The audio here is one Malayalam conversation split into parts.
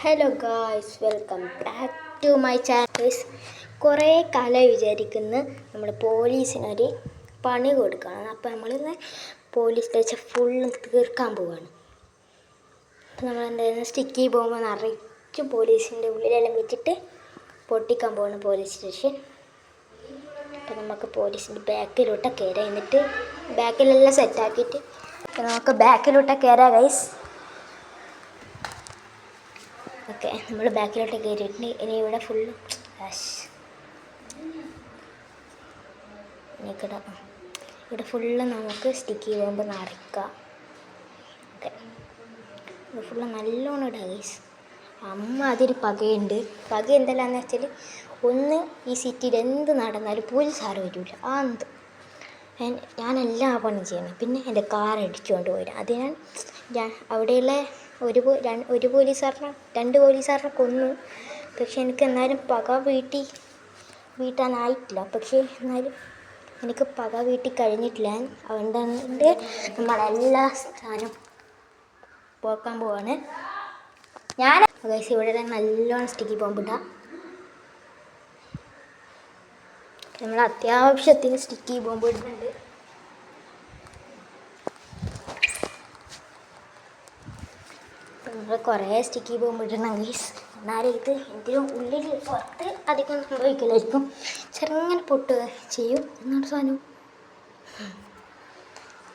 Hello guys, welcome back to my channel. കുറേ കാലമായി വിചാരിക്കുന്നു നമ്മൾ പോലീസിനൊരു പണി കൊടുക്കണം. അപ്പോൾ നമ്മളിന്ന് പോലീസ് സ്റ്റേഷൻ ഫുള്ളും തീർക്കാൻ പോവുകയാണ്. നമ്മൾ എന്തായാലും സ്റ്റിക്കി പോകുമ്പോൾ നിറച്ചും പോലീസിൻ്റെ ഉള്ളിലെല്ലാം വെച്ചിട്ട് പൊട്ടിക്കാൻ പോകണം പോലീസ് സ്റ്റേഷൻ. അപ്പോൾ നമുക്ക് പോലീസിൻ്റെ ബാക്കിലോട്ട് കയറാം. എന്നിട്ട് ബാക്കിലെല്ലാം സെറ്റാക്കിയിട്ട് നമുക്ക് ബാക്കിലോട്ട് കയറാം ഗൈസ്. ഓക്കെ, നമ്മൾ ബാക്കിലോട്ട് കയറിയിട്ടുണ്ട്. ഇനി ഇവിടെ ഫുള്ള് ഇവിടെ ഫുള്ള് നമുക്ക് സ്റ്റിക്ക് ചെയ്യുമ്പോൾ നിറയ്ക്കാം. ഓക്കെ, ഇത് ഫുള്ള് നല്ലോണം ഇടുക ഗൈസ്. അമ്മ അതിൽ പകയുണ്ട്. പക എന്തെല്ലാന്ന് വെച്ചാൽ, ഒന്ന് ഈ സിറ്റിയിൽ എന്ത് നടന്നാലും പോലീസുകാർ വരില്ല. ആ എന്ത് ഞാനെല്ലാം ആ പണി ചെയ്യണം. പിന്നെ എൻ്റെ കാർ അടിച്ചുകൊണ്ട് പോയി. അതിനാൽ ഞാൻ അവിടെയുള്ള ഒരു പോലീസുകാരനെ 2 പോലീസുകാരനെ കൊന്നു. പക്ഷെ എനിക്ക് എന്നാലും പക വീട്ടാനായിട്ടില്ല. പക്ഷേ എന്നാലും എനിക്ക് പക വീട്ടി കഴിഞ്ഞിട്ടില്ല. അതുകൊണ്ട് നമ്മളെല്ലാ സാധനവും പോക്കാൻ പോവാണ്. ഞാൻ ഇവിടെ നല്ലോണം സ്റ്റിക്കി ബോംബിടാം. നമ്മൾ അത്യാവശ്യത്തിന് സ്റ്റിക്കി ബോംബ് ഇടുന്നുണ്ട്. നമ്മൾ കുറേ സ്റ്റിക്കി ബോംബ് ഇടണമെങ്കിൽ എന്നാലും ഇത് ഇതിന് ഉള്ളിൽ പുറത്ത് അധികം സംഭവിക്കില്ലായിരിക്കും. ചെറുങ്ങനെ പൊട്ടുക ചെയ്യും എന്നൊരു സാധനം.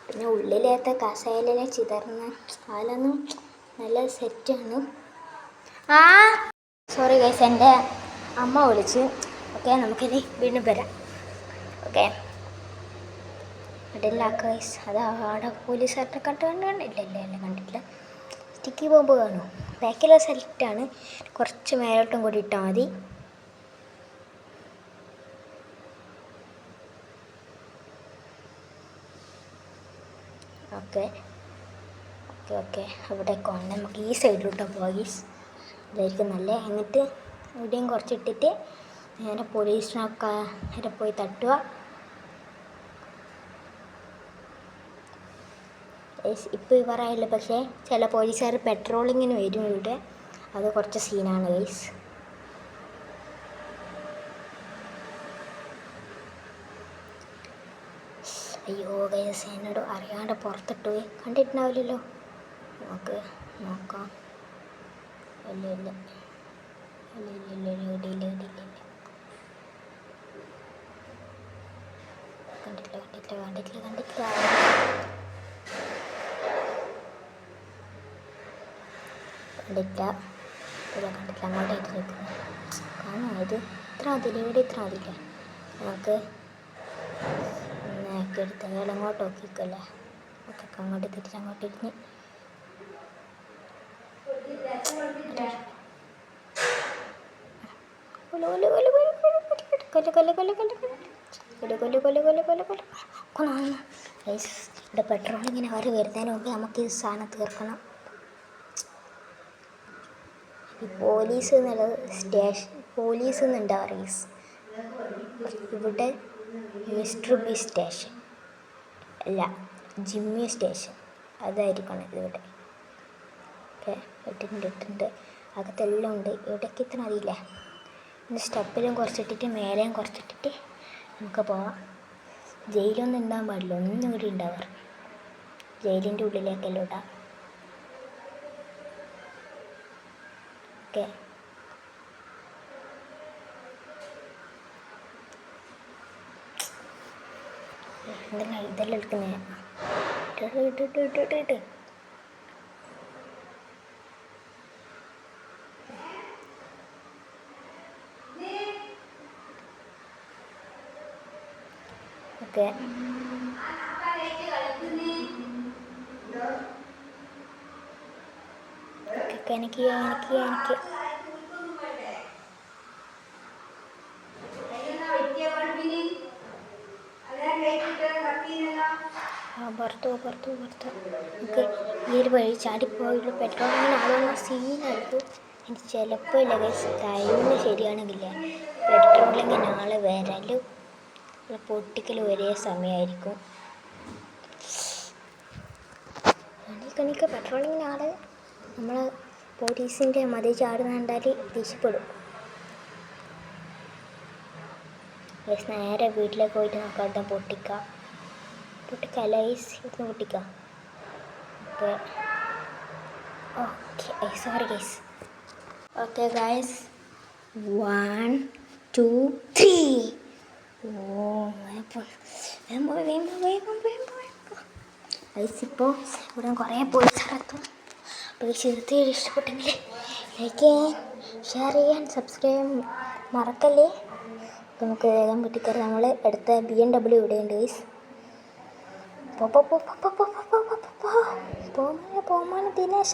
പിന്നെ ഉള്ളിലേത്തെ കസേലയിലെ ചിതർന്ന് അതിലൊന്നും നല്ല സെറ്റാണ്. സോറി ഗൈസ്, എൻ്റെ അമ്മ വിളിച്ച്. ഓക്കെ, നമുക്കിനി വീണ്ടും വരാം. ഓക്കെ, ഇടയിലാക്കുക ഗൈസ്. അത് അവിടെ പോലീസുകാരുടെ കണ്ടില്ല കണ്ടിട്ടില്ല. സ്റ്റിക്കി ബോംബ് കാണും. ബാക്കിലെ സെലക്റ്റാണ്. കുറച്ച് മേലോട്ടും കൂടി ഇട്ടാൽ മതി. ഓക്കെ ഓക്കെ ഓക്കെ അവിടെ കൊണ്ട് നമുക്ക് ഈ സൈഡിലോട്ട് പോകീസ്. അതായിരിക്കും നല്ല. എന്നിട്ട് ഇവിടെയും കുറച്ചിട്ടിട്ട് നേരെ പോലീസിനൊക്കെ നേരെ പോയി തട്ടുക. ഇപ്പോൾ ഇവരായില്ല, പക്ഷേ ചില പോലീസുകാർ പെട്രോളിങ്ങിന് വരും ഇവിടെ. അത് കുറച്ച് സീനാണ് ഗൈസ്. അയ്യോ ഗൈസ്, എന്നോട് അറിയാണ്ട് പുറത്തിട്ട് പോയി. കണ്ടിട്ടുണ്ടാവില്ലല്ലോ. നമുക്ക് നോക്കാം. ഇല്ല ഇല്ല ഇല്ല ഇല്ല ഇല്ല ഇല്ല ഇല്ല ഇല്ല കണ്ടിട്ടില്ല കണ്ടിട്ടില്ല കണ്ടിട്ടില്ല കണ്ടിട്ടില്ല കണ്ടിട്ടില്ല കണ്ടിട്ടില്ല അങ്ങോട്ടായിട്ട് നിൽക്കുന്നത് കാണാം. ഇത് ഇത്ര അതില്ല, ഇവിടെ ഇത്ര അതില്ല. നമുക്ക് എടുത്ത് അയാൾ അങ്ങോട്ട് നോക്കിക്കല്ലേ. ഓക്കെ, അങ്ങോട്ട് തിരിച്ച് അങ്ങോട്ട് ഇരിഞ്ഞ് ഇവിടെ പെട്രോളിങ്ങിന് അവർ വരുന്നതിന് മുമ്പ് നമുക്ക് ഈ സാധനം തീർക്കണം. ഈ പോലീസ് എന്നുള്ളത് പോലീസ് എന്നുണ്ടാ റീസ്. ഇവിടെ മിസ്റ്റർ ബി സ്റ്റേഷൻ അല്ല, ജിമ്മി സ്റ്റേഷൻ അതായിരിക്കണം ഇവിടെ. ഓക്കെ, ഇട്ടിട്ടുണ്ട്. അകത്തെല്ലാം ഉണ്ട്. ഇവിടേക്ക് ഇത്ര അറിയില്ല. പിന്നെ സ്റ്റെപ്പിലും കുറച്ചിട്ടിട്ട് മേലെയും കുറച്ചിട്ടിട്ട് നമുക്ക് പോവാം. ജയിലൊന്നും ഉണ്ടാകാൻ പാടില്ല. ഒന്നും ഇവിടെ ഉണ്ടാവാറ്. ജയിലിൻ്റെ ഉള്ളിലേക്കെല്ലാം ഇടാം. ഓക്കെ, ഇതെല്ലാം എടുക്കുന്നേ. ഇട്ട് ഓക്കെ, എനിക്ക് പുറത്ത് നമുക്ക് ഈ ഒരു വഴി ചാടിപ്പോയുള്ള പെട്രോളിങ്ങിന് ആളുള്ള സീനായിരിക്കും. എനിക്ക് ചിലപ്പോൾ ഇല്ല ഗൈസ്, ടൈമിന് ശരിയാണെങ്കിലേ പെട്രോളിങ്ങിന് ആൾ വരലും പൊട്ടിക്കലും ഒരേ സമയമായിരിക്കും. എനിക്ക് പെട്രോളിങ്ങിന് ആൾ നമ്മൾ പോലീസിൻ്റെ മതി ചാടുന്ന കണ്ടാൽ ദേഷ്യപ്പെടും. ഗൈസ് നേരെ വീട്ടിലേക്ക് പോയിട്ട് നമുക്ക് അവിടെ പൊട്ടിക്കാം ലൈസ് ഇവിടുന്ന് പൊട്ടിക്കാം. Okay sorry guys. Okay guys 1 2 3. Guys ഇപ്പോൾ ഇവിടെ കുറേ പോലീസുകാരെത്തും. അപ്പോൾ ഈ ചെറുത്ത് ഇഷ്ടപ്പെട്ടെങ്കിൽ ലൈക്ക് ചെയ്യാൻ, ഷെയർ ചെയ്യാൻ, സബ്സ്ക്രൈബ് മറക്കല്ലേ. അപ്പോൾ നമുക്ക് വേഗം പൊട്ടിക്കറി. നമ്മൾ എടുത്ത BMW ഇവിടെയുണ്ട് ഗൈസ്. പോമാന ദിനേശ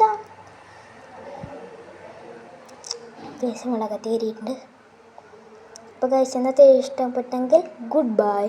ഗൈസ് നമ്മളെ കത്തിയേറിയിട്ടുണ്ട്. അപ്പോൾ ഗൈസ് ഇന്നത്തെ ഇഷ്ടപ്പെട്ടെങ്കിൽ ഗുഡ് ബൈ.